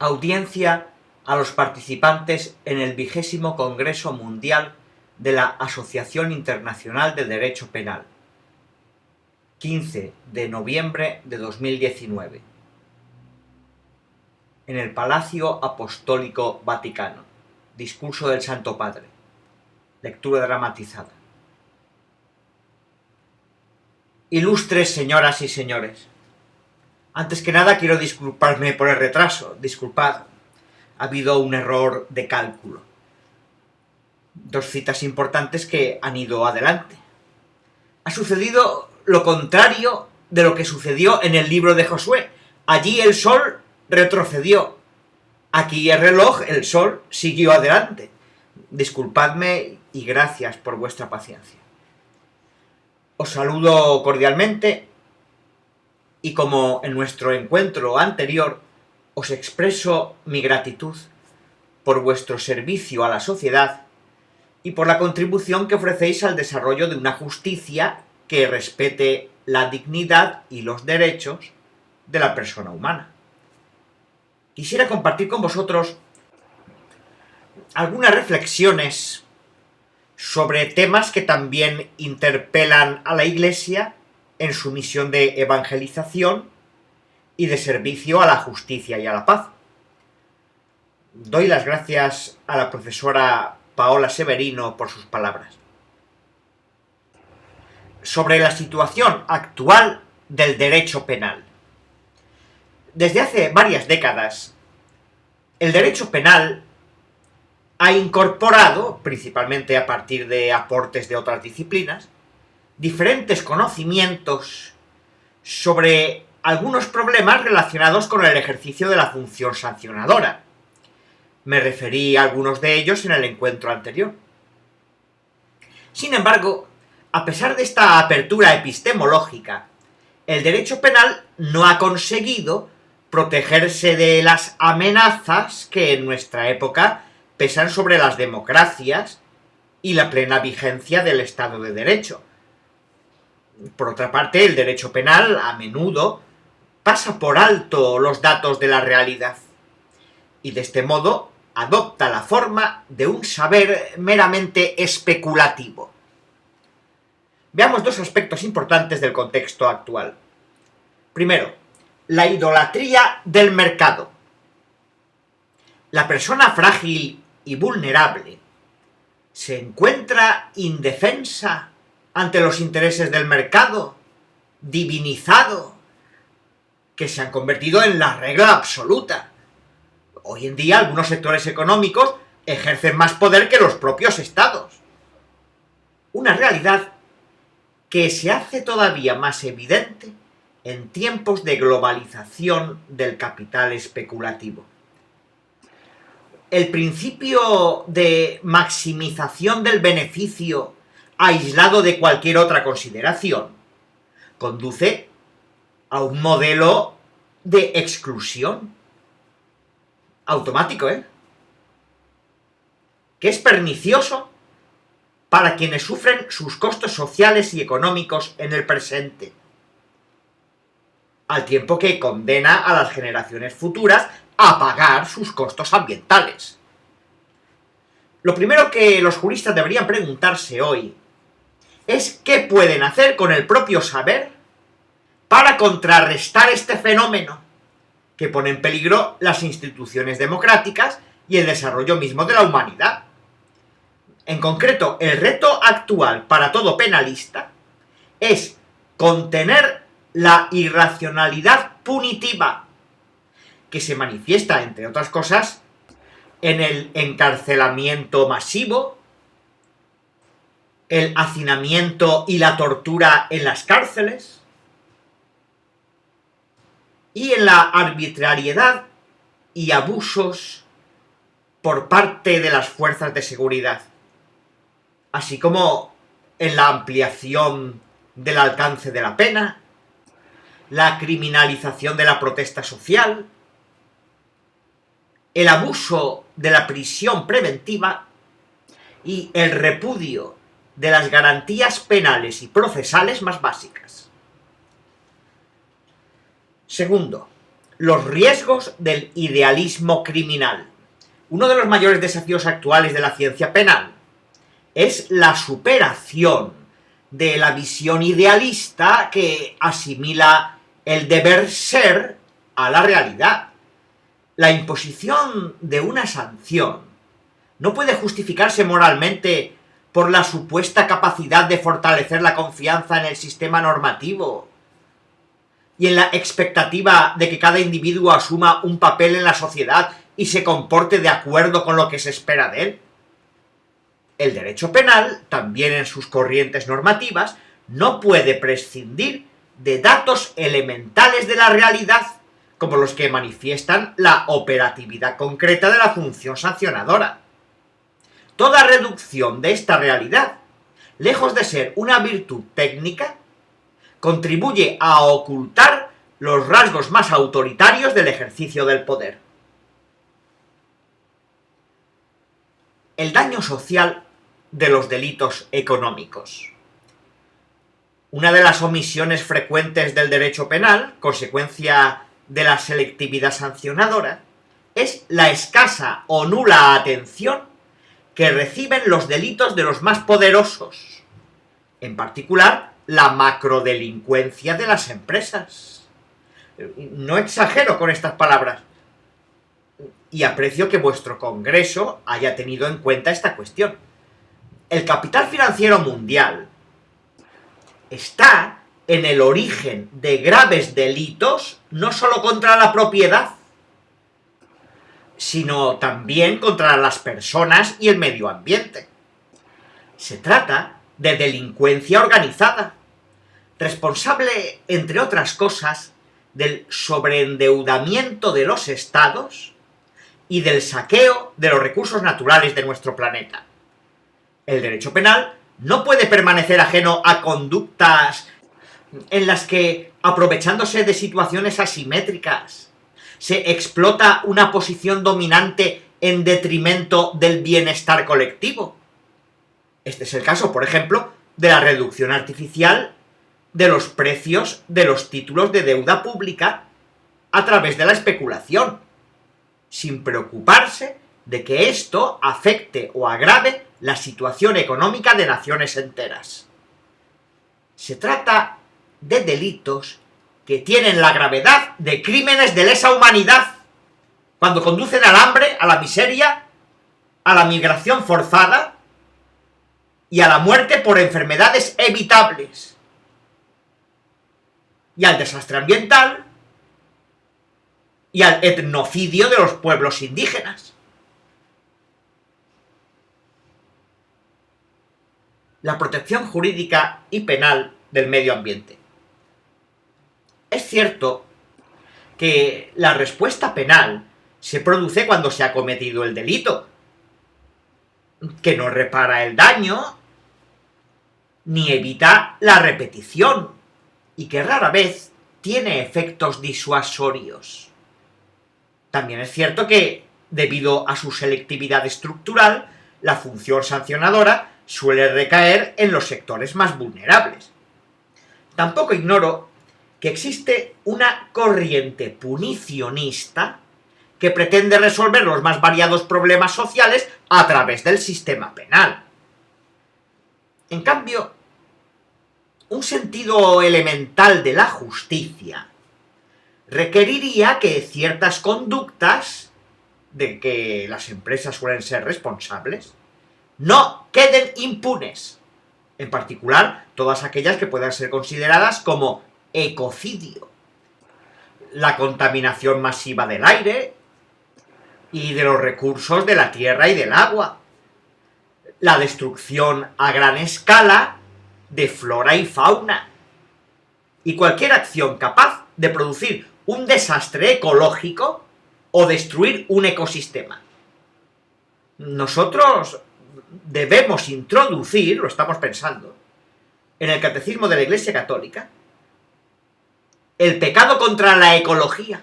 Audiencia a los participantes en el 20º Congreso Mundial de la Asociación Internacional de Derecho Penal, 15 de noviembre de 2019, en el Palacio Apostólico Vaticano. Discurso del Santo Padre. Lectura dramatizada. Ilustres señoras y señores, antes que nada quiero disculparme por el retraso. Disculpad, ha habido un error de cálculo. Dos citas importantes que han ido adelante. Ha sucedido lo contrario de lo que sucedió en el libro de Josué. Allí el sol retrocedió. Aquí el reloj, el sol, siguió adelante. Disculpadme y gracias por vuestra paciencia. Os saludo cordialmente y, como en nuestro encuentro anterior, os expreso mi gratitud por vuestro servicio a la sociedad y por la contribución que ofrecéis al desarrollo de una justicia que respete la dignidad y los derechos de la persona humana. Quisiera compartir con vosotros algunas reflexiones sobre temas que también interpelan a la Iglesia en su misión de evangelización y de servicio a la justicia y a la paz. Doy las gracias a la profesora Paola Severino por sus palabras. Sobre la situación actual del derecho penal. Desde hace varias décadas, el derecho penal ha incorporado, principalmente a partir de aportes de otras disciplinas, diferentes conocimientos sobre algunos problemas relacionados con el ejercicio de la función sancionadora. Me referí a algunos de ellos en el encuentro anterior. Sin embargo, a pesar de esta apertura epistemológica, el derecho penal no ha conseguido protegerse de las amenazas que en nuestra época pesan sobre las democracias y la plena vigencia del Estado de Derecho. Por otra parte, el derecho penal a menudo pasa por alto los datos de la realidad y de este modo adopta la forma de un saber meramente especulativo. Veamos dos aspectos importantes del contexto actual. Primero, la idolatría del mercado. La persona frágil y vulnerable se encuentra indefensa ante los intereses del mercado, divinizado, que se han convertido en la regla absoluta. Hoy en día algunos sectores económicos ejercen más poder que los propios estados. Una realidad que se hace todavía más evidente en tiempos de globalización del capital especulativo. El principio de maximización del beneficio aislado de cualquier otra consideración conduce a un modelo de exclusión automático, que es pernicioso para quienes sufren sus costos sociales y económicos en el presente, al tiempo que condena a las generaciones futuras a pagar sus costos ambientales. Lo primero que los juristas deberían preguntarse hoy es qué pueden hacer con el propio saber para contrarrestar este fenómeno que pone en peligro las instituciones democráticas y el desarrollo mismo de la humanidad. En concreto, el reto actual para todo penalista es contener la irracionalidad punitiva que se manifiesta, entre otras cosas, en el encarcelamiento masivo, el hacinamiento y la tortura en las cárceles, y en la arbitrariedad y abusos por parte de las fuerzas de seguridad, así como en la ampliación del alcance de la pena, la criminalización de la protesta social, el abuso de la prisión preventiva y el repudio de las garantías penales y procesales más básicas. Segundo, los riesgos del idealismo criminal. Uno de los mayores desafíos actuales de la ciencia penal es la superación de la visión idealista que asimila el deber ser a la realidad. La imposición de una sanción no puede justificarse moralmente por la supuesta capacidad de fortalecer la confianza en el sistema normativo y en la expectativa de que cada individuo asuma un papel en la sociedad y se comporte de acuerdo con lo que se espera de él. El derecho penal, también en sus corrientes normativas, no puede prescindir de datos elementales de la realidad, como los que manifiestan la operatividad concreta de la función sancionadora. Toda reducción de esta realidad, lejos de ser una virtud técnica, contribuye a ocultar los rasgos más autoritarios del ejercicio del poder. El daño social de los delitos económicos. Una de las omisiones frecuentes del derecho penal, consecuencia de la selectividad sancionadora, es la escasa o nula atención que reciben los delitos de los más poderosos, en particular la macrodelincuencia de las empresas. No exagero con estas palabras, y aprecio que vuestro Congreso haya tenido en cuenta esta cuestión. El capital financiero mundial está en el origen de graves delitos, no solo contra la propiedad, sino también contra las personas y el medio ambiente. Se trata de delincuencia organizada, responsable, entre otras cosas, del sobreendeudamiento de los estados y del saqueo de los recursos naturales de nuestro planeta. El derecho penal no puede permanecer ajeno a conductas en las que, aprovechándose de situaciones asimétricas, se explota una posición dominante en detrimento del bienestar colectivo. Este es el caso, por ejemplo, de la reducción artificial de los precios de los títulos de deuda pública a través de la especulación, sin preocuparse de que esto afecte o agrave la situación económica de naciones enteras. Se trata de delitos que tienen la gravedad de crímenes de lesa humanidad, cuando conducen al hambre, a la miseria, a la migración forzada y a la muerte por enfermedades evitables, y al desastre ambiental y al etnocidio de los pueblos indígenas. La protección jurídica y penal del medio ambiente. Es cierto que la respuesta penal se produce cuando se ha cometido el delito, que no repara el daño ni evita la repetición y que rara vez tiene efectos disuasorios. También es cierto que, debido a su selectividad estructural, la función sancionadora suele recaer en los sectores más vulnerables. Tampoco ignoro que existe una corriente punicionista que pretende resolver los más variados problemas sociales a través del sistema penal. En cambio, un sentido elemental de la justicia requeriría que ciertas conductas de que las empresas suelen ser responsables no queden impunes, en particular todas aquellas que puedan ser consideradas como ecocidio. La contaminación masiva del aire y de los recursos de la tierra y del agua, la destrucción a gran escala de flora y fauna, y cualquier acción capaz de producir un desastre ecológico o destruir un ecosistema. Nosotros debemos introducir, lo estamos pensando, en el Catecismo de la Iglesia Católica, el pecado contra la ecología,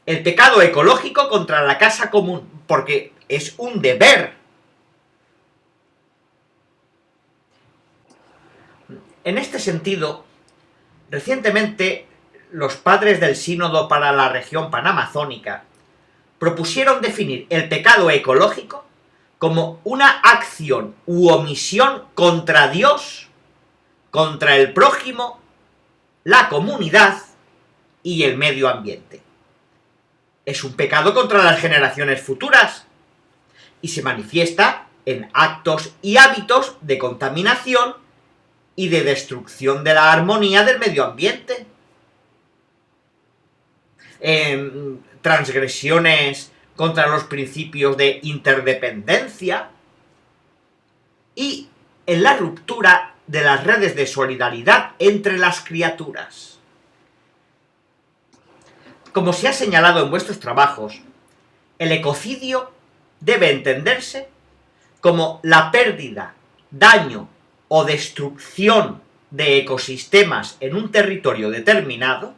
el pecado ecológico contra la casa común, porque es un deber. En este sentido, recientemente los padres del Sínodo para la región panamazónica propusieron definir el pecado ecológico como una acción u omisión contra Dios, contra el prójimo, la comunidad y el medio ambiente. Es un pecado contra las generaciones futuras y se manifiesta en actos y hábitos de contaminación y de destrucción de la armonía del medio ambiente. En transgresiones contra los principios de interdependencia y en la ruptura de las redes de solidaridad entre las criaturas. Como se ha señalado en vuestros trabajos, el ecocidio debe entenderse como la pérdida, daño o destrucción de ecosistemas en un territorio determinado,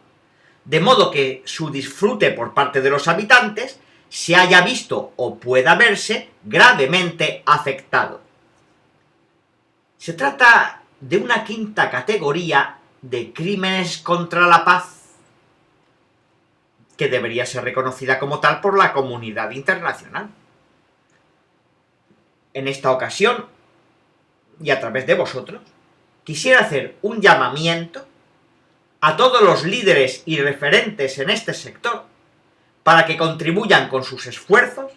de modo que su disfrute por parte de los habitantes se haya visto o pueda verse gravemente afectado. Se trata de una quinta categoría de crímenes contra la paz, que debería ser reconocida como tal por la comunidad internacional. En esta ocasión, y a través de vosotros, quisiera hacer un llamamiento a todos los líderes y referentes en este sector para que contribuyan con sus esfuerzos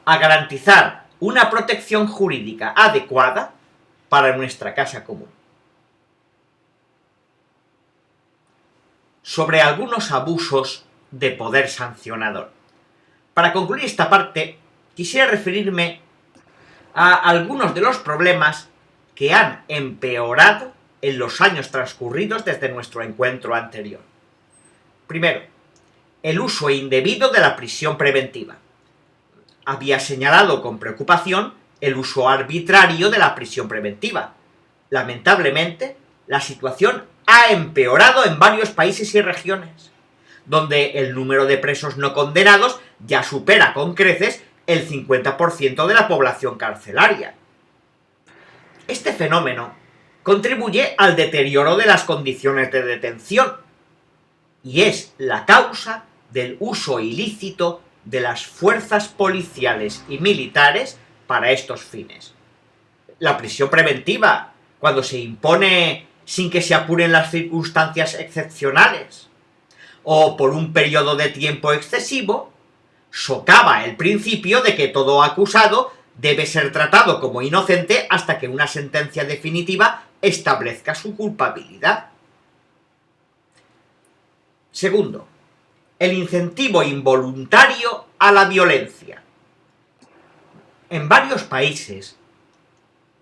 a garantizar una protección jurídica adecuada para nuestra casa común. Sobre algunos abusos de poder sancionador. Para concluir esta parte, quisiera referirme a algunos de los problemas que han empeorado en los años transcurridos desde nuestro encuentro anterior. Primero, el uso indebido de la prisión preventiva. Había señalado con preocupación el uso arbitrario de la prisión preventiva. Lamentablemente, la situación ha empeorado en varios países y regiones, donde el número de presos no condenados ya supera con creces el 50% de la población carcelaria. Este fenómeno contribuye al deterioro de las condiciones de detención y es la causa del uso ilícito de las fuerzas policiales y militares para estos fines. La prisión preventiva, cuando se impone sin que se apuren las circunstancias excepcionales o por un periodo de tiempo excesivo, socava el principio de que todo acusado debe ser tratado como inocente hasta que una sentencia definitiva establezca su culpabilidad. Segundo, el incentivo involuntario a la violencia. En varios países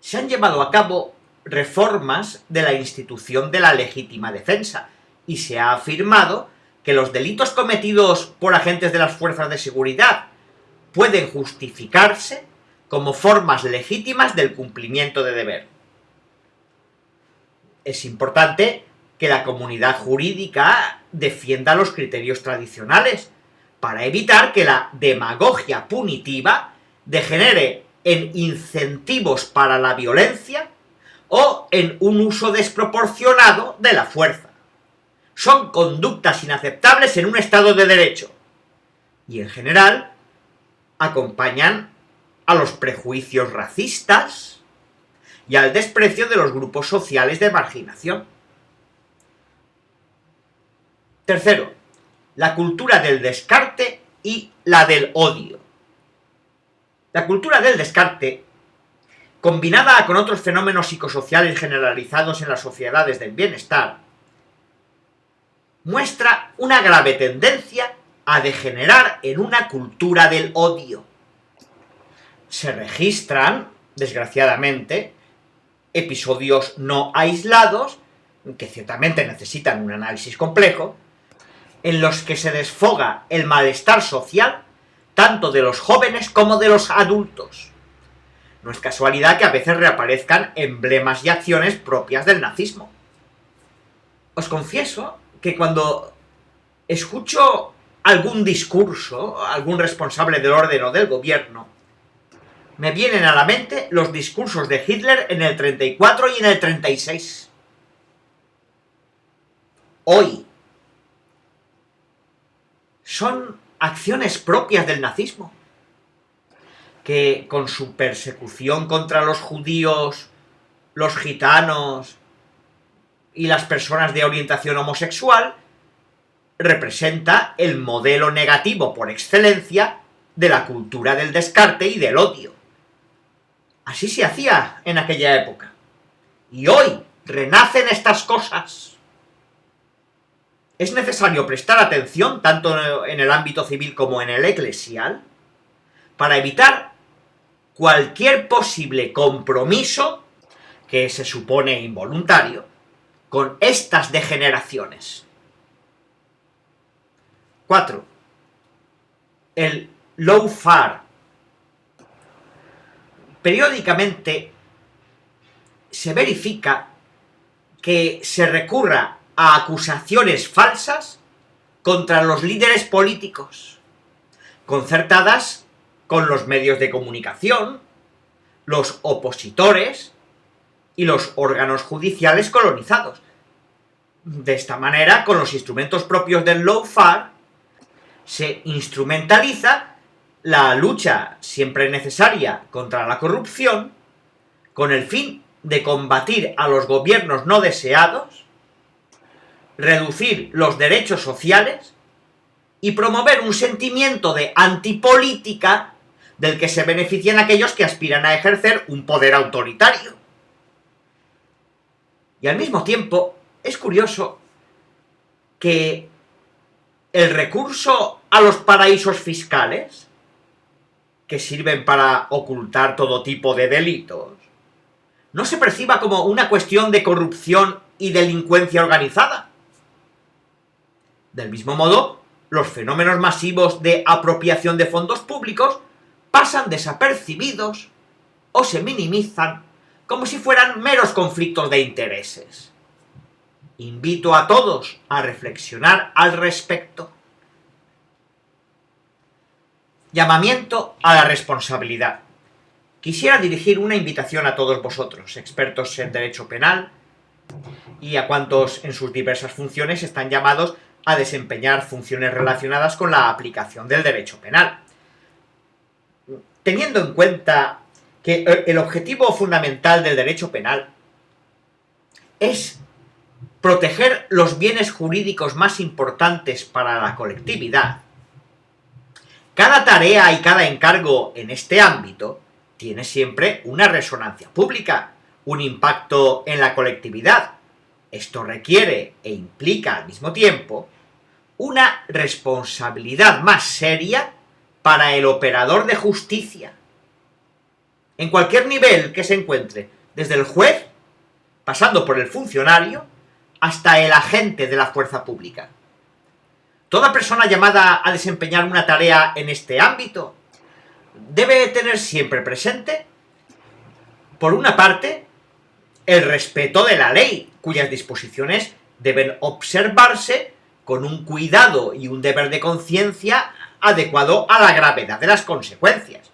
se han llevado a cabo reformas de la institución de la legítima defensa y se ha afirmado que los delitos cometidos por agentes de las fuerzas de seguridad pueden justificarse como formas legítimas del cumplimiento de deber. Es importante que la comunidad jurídica defienda los criterios tradicionales para evitar que la demagogia punitiva degenere en incentivos para la violencia o en un uso desproporcionado de la fuerza. Son conductas inaceptables en un Estado de Derecho y, en general, acompañan a los prejuicios racistas y al desprecio de los grupos sociales de marginación. Tercero, la cultura del descarte y la del odio. La cultura del descarte, combinada con otros fenómenos psicosociales generalizados en las sociedades del bienestar, muestra una grave tendencia a degenerar en una cultura del odio. Se registran, desgraciadamente, episodios no aislados, que ciertamente necesitan un análisis complejo, en los que se desfoga el malestar social tanto de los jóvenes como de los adultos. No es casualidad que a veces reaparezcan emblemas y acciones propias del nazismo. Os confieso que cuando escucho algún discurso, algún responsable del orden o del gobierno, me vienen a la mente los discursos de Hitler en el 34 y en el 36. Hoy, son acciones propias del nazismo, que con su persecución contra los judíos, los gitanos y las personas de orientación homosexual, representa el modelo negativo por excelencia de la cultura del descarte y del odio. Así se hacía en aquella época. Y hoy renacen estas cosas. Es necesario prestar atención, tanto en el ámbito civil como en el eclesial, para evitar cualquier posible compromiso, que se supone involuntario, con estas degeneraciones. 4. El lawfare. Periódicamente se verifica que se recurra a acusaciones falsas contra los líderes políticos, concertadas con los medios de comunicación, los opositores y los órganos judiciales colonizados. De esta manera, con los instrumentos propios del lawfare, se instrumentaliza la lucha siempre necesaria contra la corrupción, con el fin de combatir a los gobiernos no deseados, reducir los derechos sociales y promover un sentimiento de antipolítica del que se benefician aquellos que aspiran a ejercer un poder autoritario. Y al mismo tiempo, es curioso que el recurso a los paraísos fiscales, que sirven para ocultar todo tipo de delitos, no se perciba como una cuestión de corrupción y delincuencia organizada. Del mismo modo, los fenómenos masivos de apropiación de fondos públicos pasan desapercibidos o se minimizan como si fueran meros conflictos de intereses. Invito a todos a reflexionar al respecto. Llamamiento a la responsabilidad. Quisiera dirigir una invitación a todos vosotros, expertos en derecho penal, y a cuantos en sus diversas funciones están llamados a desempeñar funciones relacionadas con la aplicación del derecho penal. Teniendo en cuenta que el objetivo fundamental del derecho penal es proteger los bienes jurídicos más importantes para la colectividad, cada tarea y cada encargo en este ámbito tiene siempre una resonancia pública, un impacto en la colectividad. Esto requiere e implica al mismo tiempo una responsabilidad más seria para el operador de justicia, en cualquier nivel que se encuentre, desde el juez, pasando por el funcionario, hasta el agente de la fuerza pública. Toda persona llamada a desempeñar una tarea en este ámbito debe tener siempre presente, por una parte, el respeto de la ley, cuyas disposiciones deben observarse con un cuidado y un deber de conciencia adecuado a la gravedad de las consecuencias.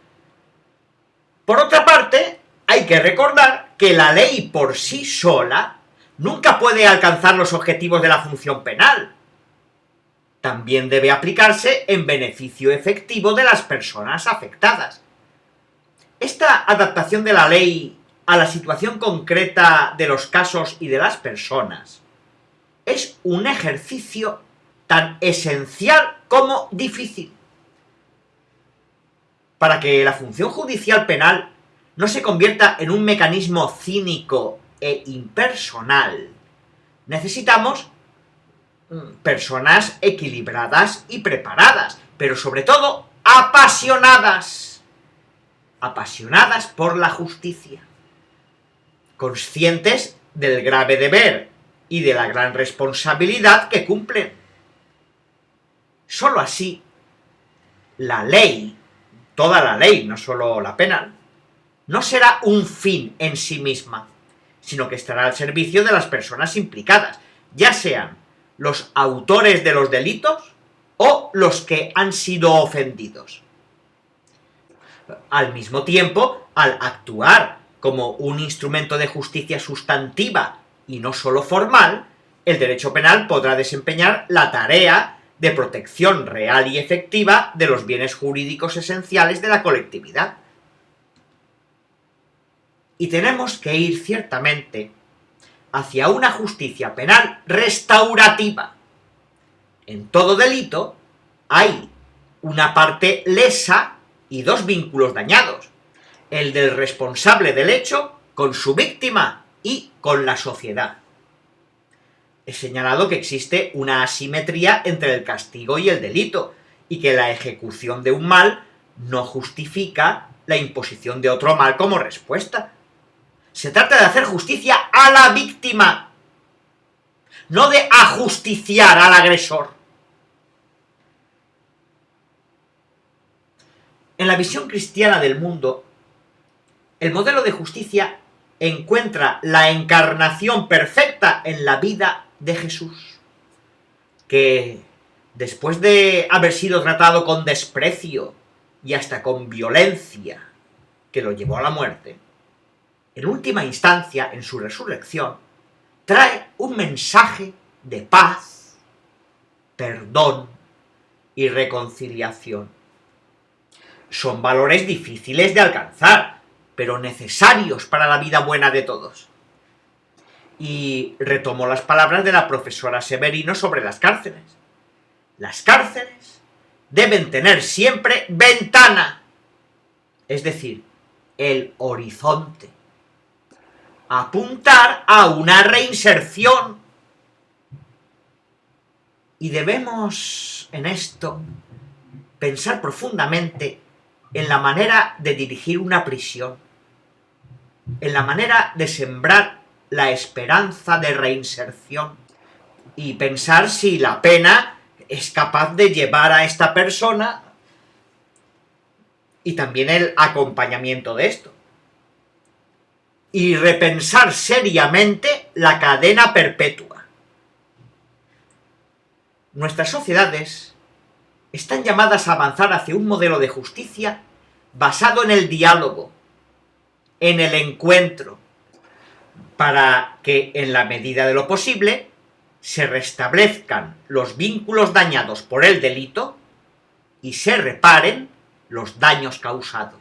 Por otra parte, hay que recordar que la ley por sí sola nunca puede alcanzar los objetivos de la función penal. También debe aplicarse en beneficio efectivo de las personas afectadas. Esta adaptación de la ley a la situación concreta de los casos y de las personas es un ejercicio tan esencial como difícil. Para que la función judicial penal no se convierta en un mecanismo cínico e impersonal, necesitamos personas equilibradas y preparadas, pero sobre todo apasionadas. Apasionadas por la justicia, conscientes del grave deber y de la gran responsabilidad que cumplen. Sólo así, la ley, toda la ley, no solo la penal, no será un fin en sí misma, sino que estará al servicio de las personas implicadas, ya sean los autores de los delitos o los que han sido ofendidos. Al mismo tiempo, al actuar como un instrumento de justicia sustantiva y no solo formal, el derecho penal podrá desempeñar la tarea de protección real y efectiva de los bienes jurídicos esenciales de la colectividad. Y tenemos que ir ciertamente hacia una justicia penal restaurativa. En todo delito hay una parte lesa y dos vínculos dañados: el del responsable del hecho con su víctima y con la sociedad. He señalado que existe una asimetría entre el castigo y el delito, y que la ejecución de un mal no justifica la imposición de otro mal como respuesta. Se trata de hacer justicia a la víctima, no de ajusticiar al agresor. En la visión cristiana del mundo, el modelo de justicia encuentra la encarnación perfecta en la vida de Jesús, que después de haber sido tratado con desprecio y hasta con violencia que lo llevó a la muerte, en última instancia, en su resurrección, trae un mensaje de paz, perdón y reconciliación. Son valores difíciles de alcanzar, pero necesarios para la vida buena de todos. Y retomo las palabras de la profesora Severino sobre las cárceles. Las cárceles deben tener siempre ventana, es decir, el horizonte. Apuntar a una reinserción. Y debemos, en esto, pensar profundamente en la manera de dirigir una prisión, en la manera de sembrar la esperanza de reinserción, y pensar si la pena es capaz de llevar a esta persona, y también el acompañamiento de esto. Y repensar seriamente la cadena perpetua. Nuestras sociedades están llamadas a avanzar hacia un modelo de justicia basado en el diálogo, en el encuentro, para que, en la medida de lo posible, se restablezcan los vínculos dañados por el delito y se reparen los daños causados.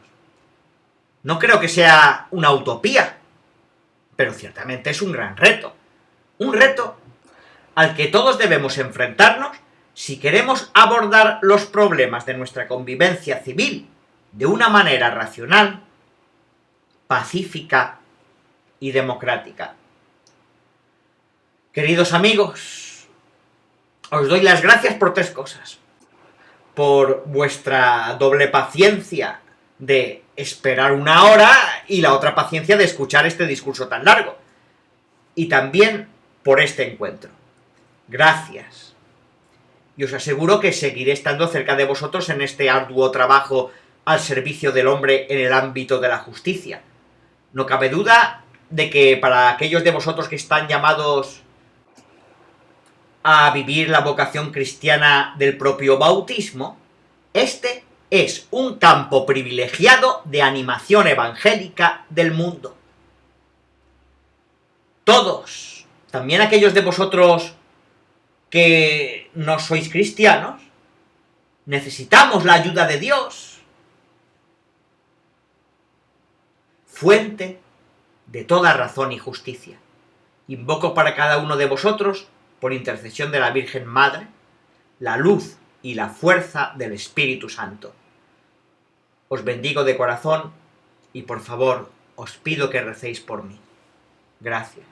No creo que sea una utopía, pero ciertamente es un gran reto. Un reto al que todos debemos enfrentarnos si queremos abordar los problemas de nuestra convivencia civil de una manera racional, pacífica y democrática. Queridos amigos, os doy las gracias por tres cosas: por vuestra doble paciencia de esperar una hora y la otra paciencia de escuchar este discurso tan largo, y también por este encuentro. Gracias. Y os aseguro que seguiré estando cerca de vosotros en este arduo trabajo al servicio del hombre en el ámbito de la justicia. No cabe duda de que para aquellos de vosotros que están llamados a vivir la vocación cristiana del propio bautismo, este es un campo privilegiado de animación evangélica del mundo. Todos, también aquellos de vosotros que no sois cristianos, necesitamos la ayuda de Dios, fuente de toda razón y justicia. Invoco para cada uno de vosotros, por intercesión de la Virgen Madre, la luz y la fuerza del Espíritu Santo. Os bendigo de corazón y por favor os pido que recéis por mí. Gracias.